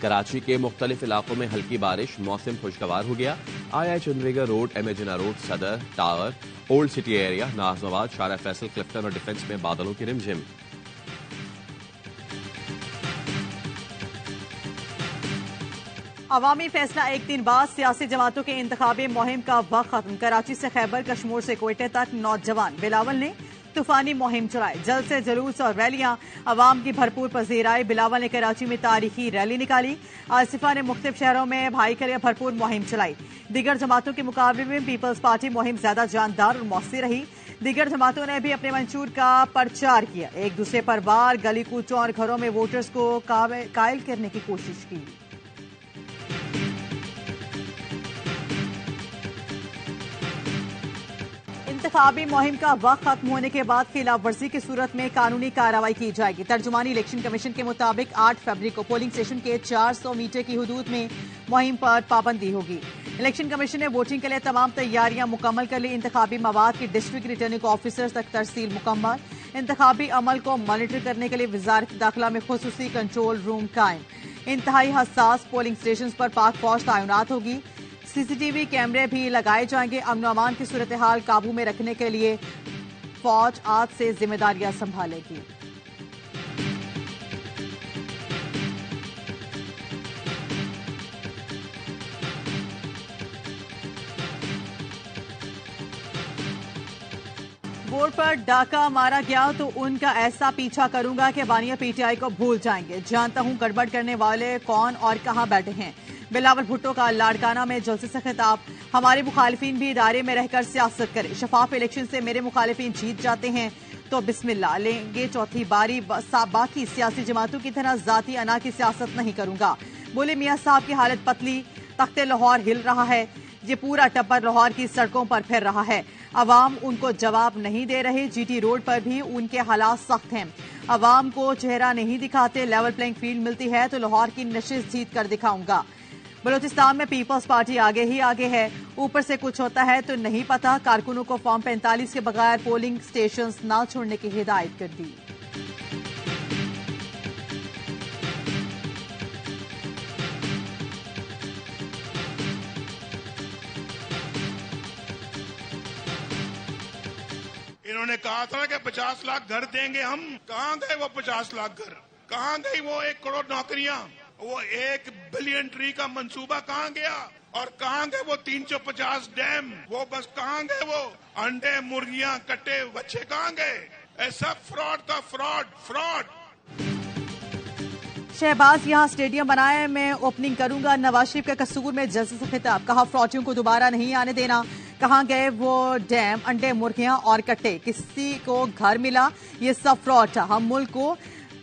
कराची के मुख्तलिफ इलाकों में हल्की बारिश, मौसम खुशगवार हो गया। आई चंद्रीगढ़ रोड, एमेजिना रोड, सदर, tower, old city area, Najmabad, शारा फैसल, क्लिफ्टन और डिफेंस में बादलों की रिमझिम। अवामी फैसला एक दिन बाद सियासी जमातों के इंतखाबी मुहिम का वक्त खत्म। कराची से खैबर कश्मीर से क्वेटा तक नौजवान बिलावल ने तूफानी मुहिम चलाई। जल्द से जुलूस और रैलियां अवाम की भरपूर पजीर आई। बिलावल ने कराची में तारीखी रैली निकाली। आसिफा ने मुख्तलिफ शहरों में भाई के लिए भरपूर मुहिम चलाई। दीगर जमातों के मुकाबले में पीपल्स पार्टी मुहिम ज्यादा जानदार और मौसी रही। दीगर जमातों ने भी अपने मंशूर का प्रचार किया। एक दूसरे पर वार, गली कूचों और घरों में वोटर्स को कायल करने की कोशिश की। इंतखाबी मुहिम का वक्त खत्म होने के बाद खिलाफ वर्जी की सूरत में कानूनी कार्रवाई की जाएगी। तर्जुमानी इलेक्शन कमीशन के मुताबिक 8 फरवरी को पोलिंग स्टेशन के 400 मीटर की हुदूद में मुहिम पर पाबंदी होगी। इलेक्शन कमीशन ने वोटिंग के लिए तमाम तैयारियां मुकम्मल कर ली। इंतखाबी मवाद की डिस्ट्रिक्ट रिटर्निंग ऑफिसर्स तक तरसील मुकम्मल। इंतखाबी अमल को मॉनिटर करने के लिए वजारत दाखिला में खुसूसी कंट्रोल रूम कायम। इंतहाई हसास पोलिंग स्टेशन पर पाक फौज तैनात होगी। सीसीटीवी कैमरे भी लगाए जाएंगे। अमन अमान की सूरत हाल काबू में रखने के लिए फौज आज से जिम्मेदारियां संभालेगी। वोट पर डाका मारा गया तो उनका ऐसा पीछा करूंगा कि बानिया पीटीआई को भूल जाएंगे। जानता हूं गड़बड़ करने वाले कौन और कहां बैठे हैं। बिलावल भुट्टो का लाड़काना में जलसे से खिताब। हमारे मुखालिफिन भी इदारे में रहकर सियासत करें। शफाफ इलेक्शन से मेरे मुखालिफिन जीत जाते हैं तो बिस्मिल्लाह लेंगे चौथी बारी। बाकी सियासी जमातों की तरह जाती अना की सियासत नहीं करूंगा। बोले मियां साहब की हालत पतली, तख्ते लाहौर हिल रहा है। ये पूरा टब्बर लाहौर की सड़कों पर फिर रहा है। अवाम उनको जवाब नहीं दे रहे। जीटी रोड पर भी उनके हालात सख्त हैं। अवाम को चेहरा नहीं दिखाते। लेवल प्लेइंग फील्ड मिलती है तो लाहौर की नशिस्त जीत कर दिखाऊंगा। बलूचिस्तान में पीपल्स पार्टी आगे ही आगे है। ऊपर से कुछ होता है तो नहीं पता। कारकुनों को फॉर्म 45 के बगैर पोलिंग स्टेशंस न छोड़ने की हिदायत कर दी। इन्होंने कहा था कि 50 लाख घर देंगे हम। कहां गए वो 50 लाख घर? कहां गई वो 1 करोड़ नौकरियां? वो 1 बिलियन ट्री का मंसूबा कहां गया? और कहां गए वो 350 डैम? वो बस कहां गए वो अंडे, मुर्गियां, कट्टे बच्चे कहां गए? ऐसा फ्रॉड का फ्रॉड। शहबाज यहां स्टेडियम बनाए, मैं ओपनिंग करूंगा। नवाज शरीफ का कसूर में जल्द से खिताब। कहा फ्रॉडियों को दोबारा नहीं आने देना। कहां गए वो डैम, अंडे, मुर्गियां और कट्टे? किसी को घर मिला? ये सब फ्रॉड था। हम मुल्क को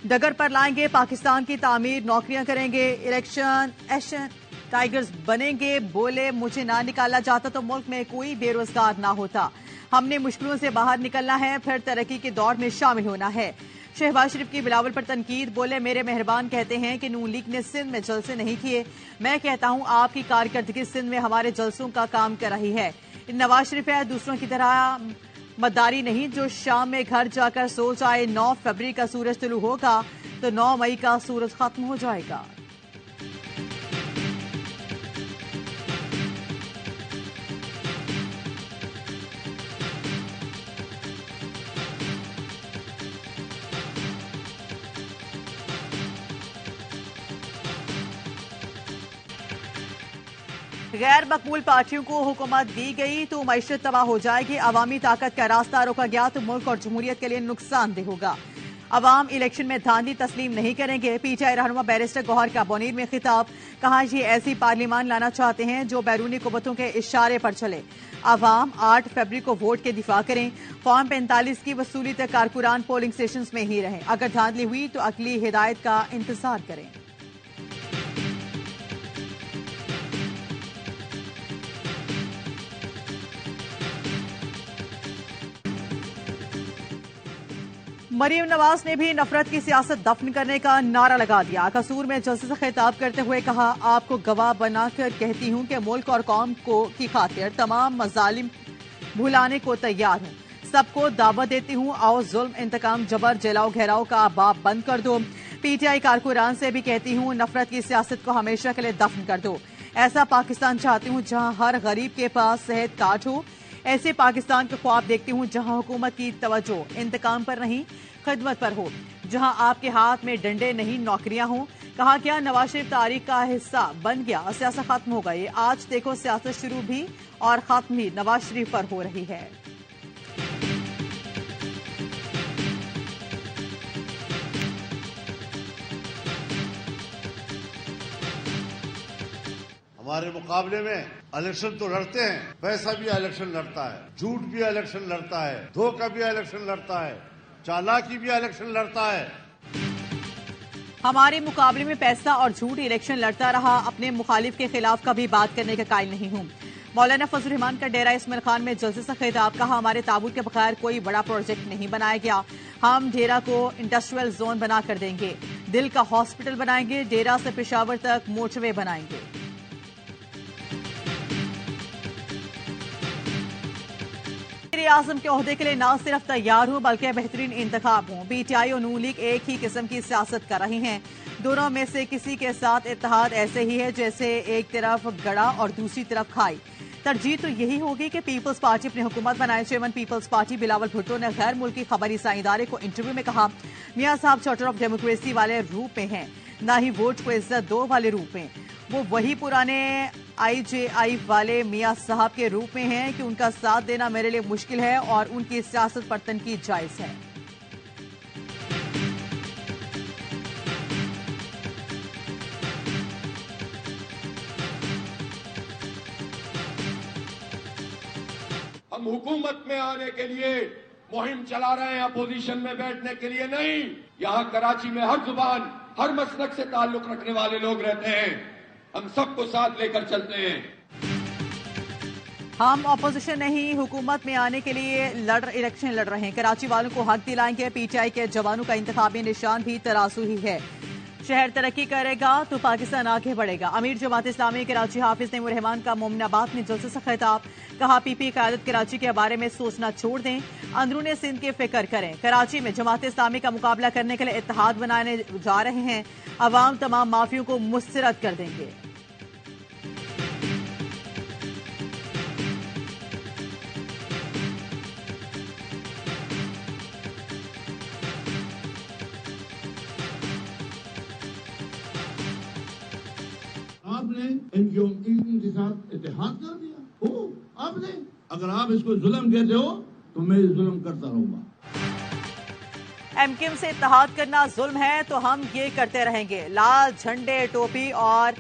डगर पर लाएंगे। पाकिस्तान की तामीर, नौकरियां करेंगे। इलेक्शन एशन टाइगर्स बनेंगे। बोले मुझे ना निकाला जाता तो मुल्क में कोई बेरोजगार ना होता। हमने मुश्किलों से बाहर निकलना है, फिर तरक्की के दौर में शामिल होना है। शहबाज शरीफ की बिलावल पर तनकीद। बोले मेरे मेहरबान कहते हैं कि नून लीग ने सिंध में जलसे नहीं किए। मैं कहता हूं आपकी कारकर्दगी सिंध में हमारे जलसों का काम कर रही है। नवाज शरीफ है दूसरों की तरह मदारी नहीं जो शाम में घर जाकर सो जाए। 9 फरवरी का सूरज तुलू होगा तो 9 मई का सूरज खत्म हो जाएगा। गैर मकबूल पार्टियों को हुकूमत दी गई तो मईशत तबाह हो जाएगी। अवामी ताकत का रास्ता रोका गया तो मुल्क और जमहूरियत के लिए नुकसानदेह होगा। अवाम इलेक्शन में धांधली तस्लीम नहीं करेंगे। पीटीआई रहनुमा बैरिस्टर गौहर का बोनीर में खिताब। कहा ये ऐसी पार्लियामान लाना चाहते हैं जो बैरूनी कुव्वतों के इशारे पर चले। अवाम 8 फरवरी को वोट के दिफा करें। फॉर्म 45 की वसूली तक कारकुनान पोलिंग स्टेशन में ही रहें। अगर धांधली हुई तो अगली हिदायत का इंतजार करें। मरीम नवाज ने भी नफरत की सियासत दफन करने का नारा लगा दिया। कसूर में जलसे से खिताब करते हुए कहा आपको गवाह बनाकर कहती हूं कि मुल्क और कौम को की खातिर तमाम मजालिम भुलाने को तैयार हूं। सबको दावत देती हूं आओ जुल्म, इंतकाम, जबर, जलाओ घेराव का बाब बंद कर दो। पीटीआई कारकुनान से भी कहती हूँ, नफरत की सियासत को हमेशा के लिए दफन कर दो। ऐसा पाकिस्तान चाहती हूँ जहाँ हर गरीब के पास सेहत कार्ड हो। ऐसे पाकिस्तान का ख्वाब देखती हूँ जहाँ हुकूमत की तवज्जो इंतकाम पर नहीं, खिदमत पर हो, जहाँ आपके हाथ में डंडे नहीं नौकरियां हों। कहा क्या नवाज शरीफ तारीख का हिस्सा बन गया, सियासत खत्म हो गई। आज देखो सियासत शुरू भी और खत्म भी नवाज शरीफ पर हो रही है। हमारे मुकाबले में इलेक्शन तो लड़ते हैं, पैसा भी इलेक्शन लड़ता है, झूठ भी इलेक्शन लड़ता है, धोखा भी इलेक्शन लड़ता है, चालाकी भी इलेक्शन लड़ता है। हमारे मुकाबले में पैसा और झूठ इलेक्शन लड़ता रहा। अपने मुखालिफ के खिलाफ कभी बात करने का कायल नहीं हूँ। मौलाना फजल रहमान का डेरा इस्माइल खान में जलसे से खिताब। कहा हमारे ताबूत के बगैर कोई बड़ा प्रोजेक्ट नहीं बनाया गया। हम डेरा को इंडस्ट्रियल जोन बना कर देंगे, दिल का हॉस्पिटल बनाएंगे, डेरा से पेशावर तक मोटरवे बनाएंगे। आजम के ओहदे के लिए न सिर्फ तैयार हूं बल्कि बेहतरीन इंतखाब हूं। पीटीआई और नून लीग एक ही किस्म की सियासत कर रही हैं। दोनों में से किसी के साथ इत्तेहाद ऐसे ही है जैसे एक तरफ गड़ा और दूसरी तरफ खाई। तरजीह तो यही होगी कि पीपल्स पार्टी अपनी हुकूमत बनाए। Chairman People's party Bilawal Bhutto ने गैर मुल्की खबरी इदारे को इंटरव्यू में कहा, मियां साहब चार्टर ऑफ डेमोक्रेसी वाले रूप में हैं, ना ही वोट को इज्जत दो वाले रूप में। वो वही पुराने आईजेआई वाले मियां साहब के रूप में हैं कि उनका साथ देना मेरे लिए मुश्किल है और उनकी सियासत पर तनकीद जायज है। हम हुकूमत में आने के लिए मुहिम चला रहे हैं, अपोजिशन में बैठने के लिए नहीं। यहाँ कराची में हर जुबान, हर मसलक से ताल्लुक रखने वाले लोग रहते हैं। हम सबको साथ लेकर चलते हैं। हम ऑपोजिशन नहीं, हुकूमत में आने के लिए इलेक्शन लड़ रहे हैं। कराची वालों को हक दिलाएंगे। पीटीआई के जवानों का इंतखाबी निशान भी तराजू ही है। शहर तरक्की करेगा तो पाकिस्तान आगे बढ़ेगा। अमीर जमात इस्लामी कराची हाफिज नईमुर रहमान का मोमिनाबाद में जलसे से खिताब। कहा पीपी क़यादत कराची के बारे में सोचना छोड़ दें, अंदरूनी सिंध की फिक्र करें। कराची में जमात इस्लामी का मुकाबला करने के लिए इत्तेहाद बनाने जा रहे हैं। अवाम तमाम माफियों को मुस्तरद कर देंगे। आपने इनके साथ इत्तेहाद कर दिया हो। आपने, अगर आप इसको जुल्म कहते हो तो मैं जुल्म करता रहूंगा। एमक्यूएम से इत्तेहाद करना जुल्म है तो हम ये करते रहेंगे। लाल झंडे, टोपी और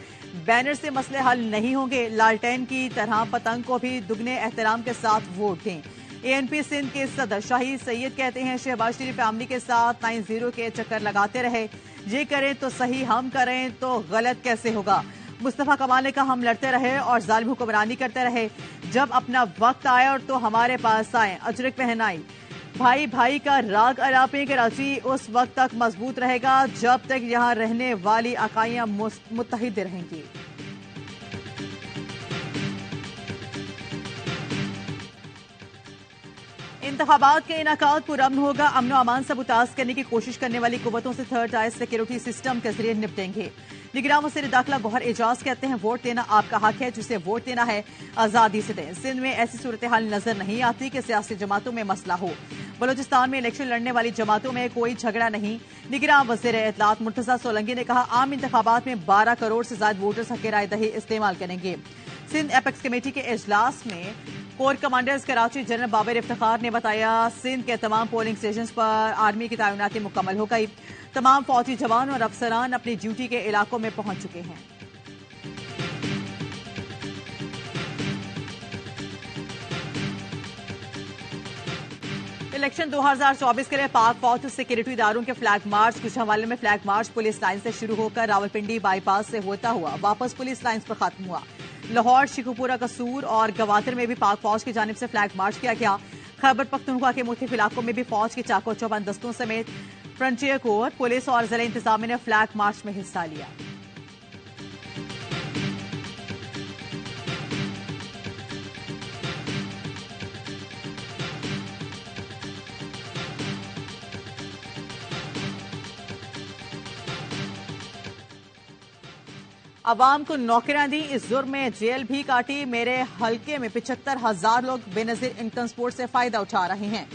बैनर से मसले हल नहीं होंगे। लालटेन की तरह पतंग को भी दुगने एहतराम के साथ वोट दें। एएनपी सिंध के सदर शाहिद सैयद कहते हैं शहबाज शरीफ फैमिली के साथ 9-0 के चक्कर लगाते रहे। ये करें तो सही, हम करें तो गलत कैसे होगा। मुस्तफा कमाल ने कहा हम लड़ते रहे और जालिम हुक्मरानी करते रहे। जब अपना वक्त आया और तो हमारे पास आए, अजरक पहनाई, भाई भाई का राग अलापे। कराची उस वक्त तक मजबूत रहेगा जब तक यहाँ रहने वाली अकाइयां मुत्तहिद रहेंगी। इंतखाबात के इनाकात पुरअमन होगा। अमन अमान से मुताज करने की कोशिश करने वाली कुव्वतों से थर्ड टायर सिक्योरिटी सिस्टम के जरिए निपटेंगे। निगरान वज़ीर दाखिला गौहर एजाज कहते हैं वोट देना आपका हक है, जिसे वोट देना है आजादी से दें। सिंध में ऐसी सूरत हाल नजर नहीं आती कि सियासी जमातों में मसला हो। बलोचिस्तान में इलेक्शन लड़ने वाली जमातों में कोई झगड़ा नहीं। निगरान वज़ीर इत्तलात मुर्तज़ा सोलंकी ने कहा आम इंतखाबात में 12 करोड़ से ज्यादा वोटर्स हक़ राय दही इस्तेमाल करेंगे। सिंध एपेक्स कमेटी के इजलास में core commanders Karachi general Babar Iftikhar ने बताया सिंध के तमाम पोलिंग स्टेशन पर आर्मी की तैनाती मुकम्मल हो गई। तमाम फौजी जवान और अफसरान अपनी ड्यूटी के इलाकों में पहुंच चुके हैं। इलेक्शन 2024 के लिए पाक फौज सिक्योरिटी इदारों के फ्लैग मार्च। कुछ हवाले में फ्लैग मार्च पुलिस लाइन से शुरू होकर रावलपिंडी बाईपास से होता हुआ वापस पुलिस लाइन पर खत्म हुआ। लाहौर, शिखुपुरा, कसूर और गवादर में भी पाक फौज की जानिब से फ्लैग मार्च किया गया। खैबर पख्तूनख्वा के मुख्तलिफ इलाकों में भी फौज के चाको चौबंद दस्तों समेत फ्रंटियर कोर, पुलिस और जिला इंतजामिया ने फ्लैग मार्च में हिस्सा लिया। अवाम को नौकरियां दी, इस जुर्म में जेल भी काटी। मेरे हलके में 75,000 लोग बेनजीर इनकम सपोर्ट से फायदा उठा रहे हैं।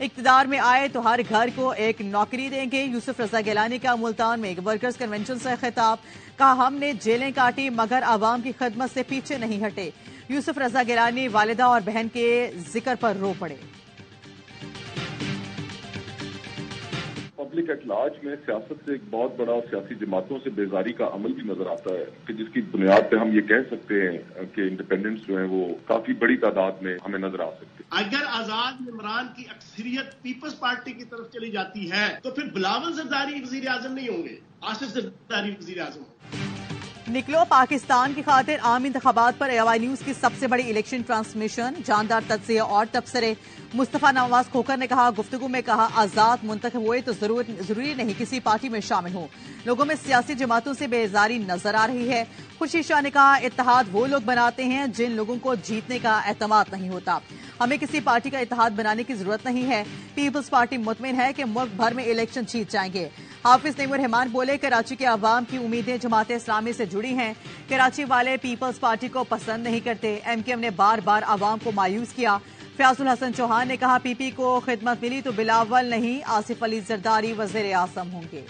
इक्तदार में आए तो हर घर को एक नौकरी देंगे। यूसुफ रजा गिलानी का मुल्तान में एक वर्कर्स कन्वेंशन से खिताब, कहा हमने जेलें काटी मगर अवाम की खिदमत से पीछे नहीं हटे। यूसुफ रजा गिलानी वालिदा और बहन के जिक्र पर रो पड़े। पब्लिक एट लार्ज में सियासत से एक बहुत बड़ा सियासी जमातों से बेजारी का अमल भी नजर आता है कि जिसकी बुनियाद पे हम ये कह सकते हैं कि इंडिपेंडेंट्स जो है वो काफी बड़ी तादाद में हमें नजर आ सकते हैं। अगर आजाद इमरान की अक्सरियत पीपल्स पार्टी की तरफ चली जाती है तो फिर बिलावल जरदारी वजीर आजम नहीं होंगे, आसिफ जरदारी वजीर आजम होंगे। निकलो पाकिस्तान की खातिर आम इंतखाबात पर AY न्यूज की सबसे बड़ी इलेक्शन ट्रांसमिशन, जानदार तज्जिया और तबसरे। मुस्तफा नवाज खोखर ने कहा, गुफ्तगू में कहा आजाद मुंतखब हुए तो जरूरी नहीं किसी पार्टी में शामिल हो। लोगों में सियासी जमातों से बेजारी नजर आ रही है। खुर्शीद शाह ने कहा, इत्तेहाद वो लोग बनाते हैं जिन लोगों को जीतने का एतमाद नहीं होता। हमें किसी पार्टी का इत्तेहाद बनाने की जरूरत नहीं है। पीपल्स पार्टी मुतमिन है कि मुल्क भर में इलेक्शन जीत जाएंगे। हाफिज नईमुर रहमान बोले, कराची के अवाम की उम्मीदें जमात इस्लामी से जुड़ी हैं। कराची वाले पीपल्स पार्टी को पसंद नहीं करते। MKM ने बार बार अवाम को मायूस किया। फयाजुल हसन चौहान ने कहा, PP को खिदमत मिली तो बिलावल नहीं आसिफ अली जरदारी वजीर आजम होंगे।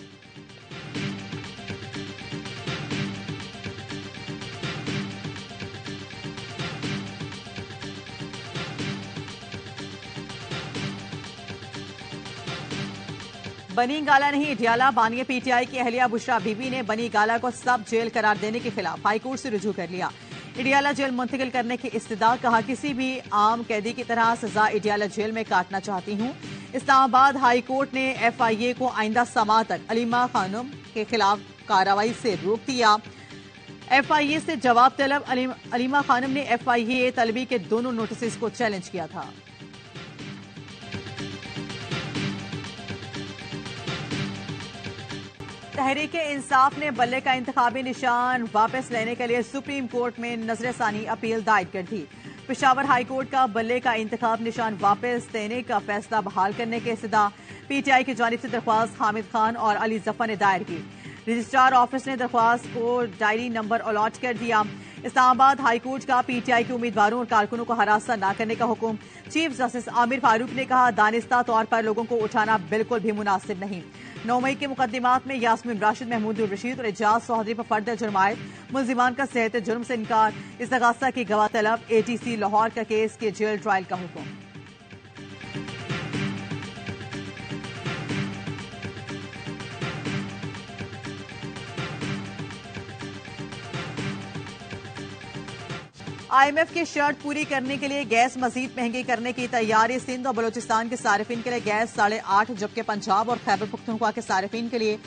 बनी गाला नहीं इडियाला, बानिया PTI की अहलिया बुशरा बीबी ने बनी गाला को सब जेल करार देने के खिलाफ हाईकोर्ट से रुजू कर लिया। इडियाला जेल मुंतकिल करने की इस्तदा, कहा किसी भी आम कैदी की तरह सजा इडियाला जेल में काटना चाहती हूं। इस्लामाबाद हाई कोर्ट ने FIA को आइंदा समाअत तक अलीमा खानम के खिलाफ कार्रवाई से रोक दिया। FIA से जवाब तलब, अलीमा खानम ने FIA तलबी के दोनों नोटिस को चैलेंज किया था। तहरीक इंसाफ ने बल्ले का इंतखाबी निशान वापस लेने के लिए सुप्रीम कोर्ट में नजरसानी अपील दायर कर दी। पेशावर हाई कोर्ट का बल्ले का इंतखाब निशान वापस देने का फैसला बहाल करने के इस्तदा PTI की जानिब से दरख्वास्त हामिद खान और अली जफर ने दायर की। रजिस्ट्रार ऑफिस ने दरख्वास्त को डायरी नंबर अलॉट कर दिया। इस्लामाबाद हाई कोर्ट का PTI के उम्मीदवारों और कारकुनों को हरासा न करने का हुक्म। चीफ जस्टिस आमिर फारूक ने कहा, दानिस्ता तौर पर लोगों को उठाना बिल्कुल भी मुनासिब नहीं। 9 मई के मुकदमात में यास्मीन राशिद, महमूद रशीद और एजाज चौधरी पर फर्द जुर्मायत, मुलजिमान का सेहत जुर्म से इनकार, इस्तगासा की गवाह तलब, ATC लाहौर का केस के जेल ट्रायल का हुक्म। IMF की शर्त पूरी करने के लिए गैस मजीद महंगी करने की तैयारी। सिंध और बलोचिस्तान के सारिफिन के लिए गैस 8.5, जबकि पंजाब और खैबर पख्तूनख्वा के सारिफिन के लिए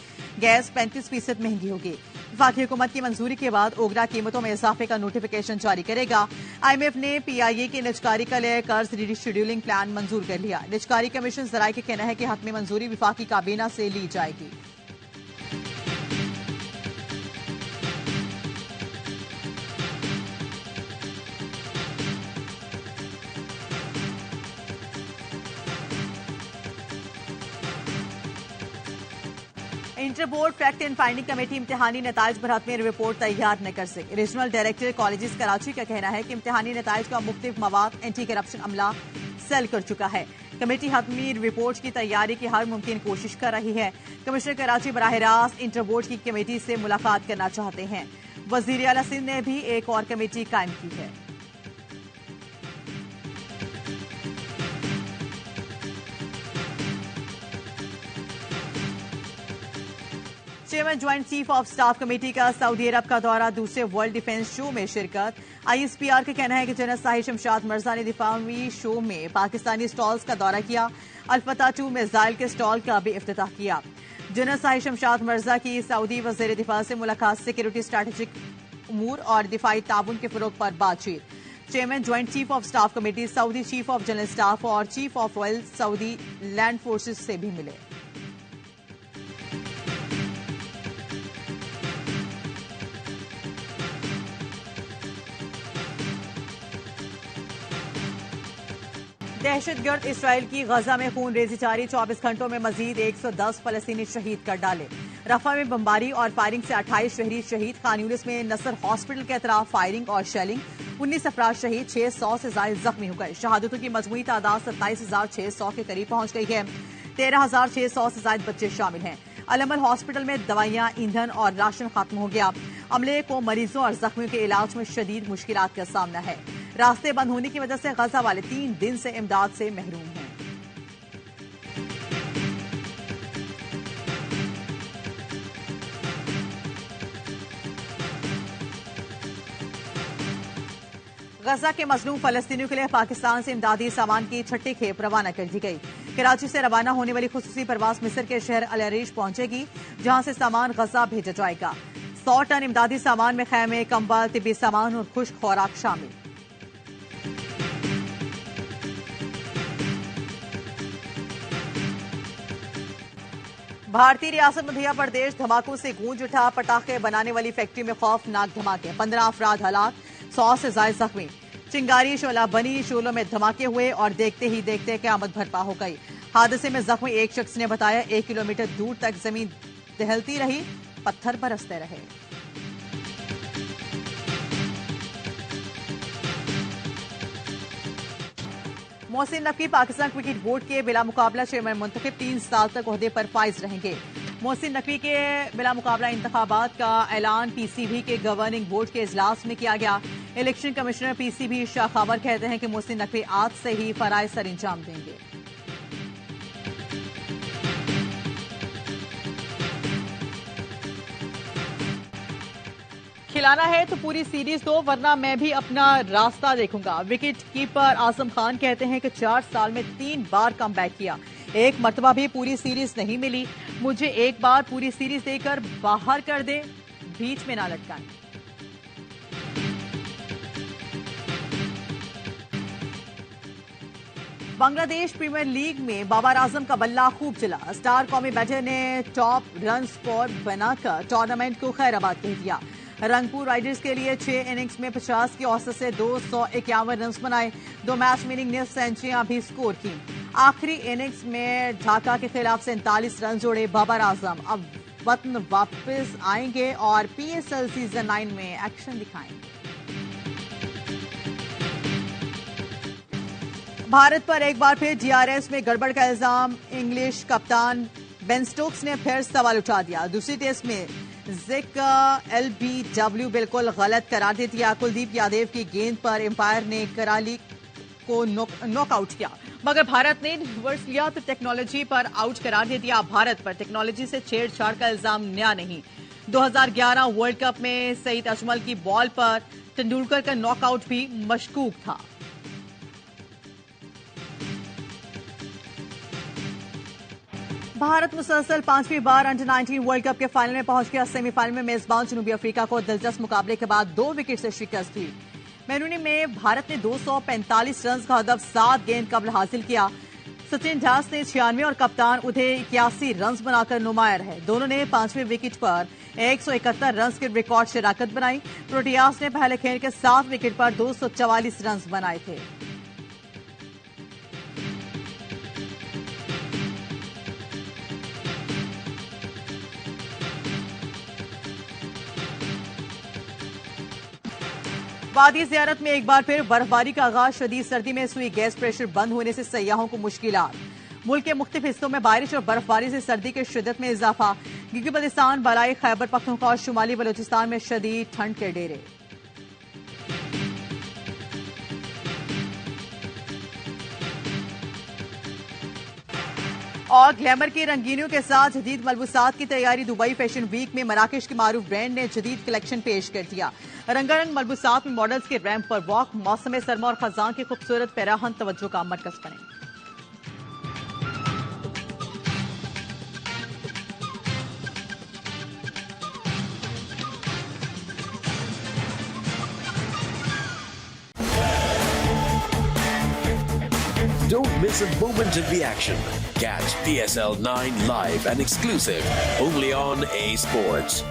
गैस 35% महंगी होगी। वफाकी हुकूमत की मंजूरी के बाद ओगरा कीमतों में इजाफे का नोटिफिकेशन जारी करेगा। IMF ने PIA की निजकारी के लिए कर्ज रीशेड्यूलिंग प्लान मंजूर कर लिया। निजकारी कमीशन जराये का कहना है कि हतमी मंजूरी वफाकी काबीना से ली जाएगी। Inter board fact and finding committee इम्तिहानी नताइज पर हतमी रिपोर्ट तैयार न कर सके। रीजनल डायरेक्टर कॉलेजेस कराची का कहना है कि इम्तिहानी नताइज का मुख्तलिफ मवाद एंटी करप्शन अमला सेल कर चुका है। कमेटी हतमी रिपोर्ट की तैयारी की हर मुमकिन कोशिश कर रही है। कमिश्नर कराची बराह रास्त इंटर बोर्ड की कमेटी से मुलाकात करना चाहते हैं। वजीर आला सिंध ने भी एक और कमेटी कायम की है। Chairman joint chief of staff committee का सऊदी अरब का दौरा, दूसरे वर्ल्ड डिफेंस शो में शिरकत। ISPR का कहना है कि जनरल साहिर शमशाद मिर्जा ने दिफावी शो में पाकिस्तानी स्टॉल्स का दौरा किया। अल्फता 2 मिसाइल के स्टॉल का भी इफ्तिताह किया। जनरल साहिर शमशाद मिर्जा की सऊदी वजीर दिफा से मुलाकात, सिक्योरिटी, स्ट्रैटेजिक उमूर और दिफाई ताउन के फरोग पर बातचीत। Chairman joint chief of staff committee Saudi chief of general staff और chief of royal Saudi land forces से भी मिले। दहशतगर्द इसराइल की गजा में खून रेजी जारी, 24 घंटों में मजीद 110 फलस्तीनी शहीद कर डाले। रफा में बमबारी और फायरिंग से 28 शहरी शहीद। खान यूनिस में नसर हॉस्पिटल के अतराफ फायरिंग और शेलिंग, 19 अफराद शहीद, 600 से ज्यादा जख्मी हो गए। शहादतों की मजमूई तादाद 27,600 के करीब पहुंच गई है। 13,600 से ज्यादा बच्चे शामिल हैं। अलमल हॉस्पिटल में दवाइयां, ईंधन और राशन खत्म हो गया। अमले को मरीजों और जख्मियों के इलाज में शदीद मुश्किलात का सामना है। रास्ते बंद होने की वजह से गजा वाले 3 दिन से इमदाद से महरूम हैं। गजा के मजलूम फलस्तीनियों के लिए पाकिस्तान से इमदादी सामान की छठी खेप रवाना कर दी गई। कराची से रवाना होने वाली खुसूसी परवाज मिस्र के शहर अल अरीश पहुंचेगी, जहां से सामान गजा भेजा जाएगा। 100 टन इमदादी सामान में खैमे, कंबल, तिब्बी सामान और खुश्क खुराक शामिल। भारतीय रियासत मध्य प्रदेश धमाकों से गूंज उठा। पटाखे बनाने वाली फैक्ट्री में खौफनाक धमाके, 15 अफराद हलाक, 100 से ज्यादा जख्मी। चिंगारी शोला बनी, शोलों में धमाके हुए और देखते ही देखते क़यामत बर्पा हो गई। हादसे में जख्मी एक शख्स ने बताया, 1 किलोमीटर दूर तक जमीन दहलती रही, पत्थर बरसते रहे। मोहसिन नकवी पाकिस्तान क्रिकेट बोर्ड के बिला मुकाबला चेयरमैन मुंतखब, 3 साल तक ओहदे पर फाइज रहेंगे। मोहसिन नकवी के बिला मुकाबला इंतखाबात का ऐलान पीसीबी के गवर्निंग बोर्ड के इजलास में किया गया। इलेक्शन कमिश्नर पीसीबी शाह खबर कहते हैं कि मोहसिन नकवी आज से ही फराइज सर अंजाम देंगे। खिलाना है तो पूरी सीरीज दो, वरना मैं भी अपना रास्ता देखूंगा। विकेट कीपर आजम खान कहते हैं कि 4 साल में 3 बार कमबैक किया, एक मर्तबा भी पूरी सीरीज नहीं मिली। मुझे एक बार पूरी सीरीज देकर बाहर कर दे, बीच में ना लटकाएं। बांग्लादेश प्रीमियर लीग में बाबर आजम का बल्ला खूब चला। स्टार कौमी बैटर ने टॉप रन स्कोर बनाकर टूर्नामेंट को खैराबाद कह दिया। रंगपुर राइडर्स के लिए 6 इनिंग्स में 50 की औसत से 251 रन बनाए। 2 मैच विनिंग सेंचुरियां भी स्कोर की। आखिरी इनिंग्स में ढाका के खिलाफ 47 रन जोड़े बाबर आजम। अब वतन वापस आएंगे और पीएसएल सीजन 9 में एक्शन दिखाएंगे। भारत पर एक बार फिर डीआरएस में गड़बड़ का इल्जाम। इंग्लिश कप्तान बेन स्टोक्स ने फिर सवाल उठा दिया। दूसरी टेस्ट में जिक एलबीडब्ल्यू बिल्कुल गलत करार दे दिया। कुलदीप यादव की गेंद पर एम्पायर ने कराली को नॉकआउट किया, मगर भारत ने रिवर्स लिया तो टेक्नोलॉजी पर आउट करार दे दिया। भारत पर टेक्नोलॉजी से छेड़छाड़ का इल्जाम नया नहीं। 2011 वर्ल्ड कप में सईद अजमल की बॉल पर तेंदुलकर का नॉकआउट भी मशकूक था। भारत मुसलसल 5वीं बार अंडर 19 वर्ल्ड कप के फाइनल में पहुंच गया। सेमीफाइनल में मेजबान जनूबी अफ्रीका को दिलचस्प मुकाबले के बाद 2 विकेट से शिकस्त हुई। मेनूनी में भारत ने 245 रन का हदफ 7 गेंद कबल हासिल किया। सचिन दास ने 96 और कप्तान उदय 81 रन बनाकर नुमाया रहे। दोनों ने 5वें विकेट पर 171 रन के रिकॉर्ड शराकत बनाई। प्रोटियास ने पहले खेल के 7 विकेट पर 244 रन बनाए थे। वादी ज़ियारत में एक बार फिर बर्फबारी का आगाज। शदीद सर्दी में सुई गैस प्रेशर बंद होने से सयाहों को मुश्किलात। मुल्क के मुख्तलिफ हिस्सों में बारिश और बर्फबारी से सर्दी के शिद्दत में इजाफा। गिलगित-बल्तिस्तान, बलाई खैबर पख्तूनख्वा और शुमाली बलूचिस्तान में शदीद ठंड के डेरे। और ग्लैमर की रंगीनियों के साथ जदीद मलबूसात की तैयारी। दुबई फैशन वीक में मराकेश के मारूफ ब्रांड ने जदीद कलेक्शन पेश कर दिया। रंगारंग मलबूसात में मॉडल्स के रैंप पर वॉक। मौसम सरमा और खजां की खूबसूरत पैराहन तवज्जो का मरकज बने। Don't miss a moment of the action. Catch PSL 9 live and exclusive only on A Sports.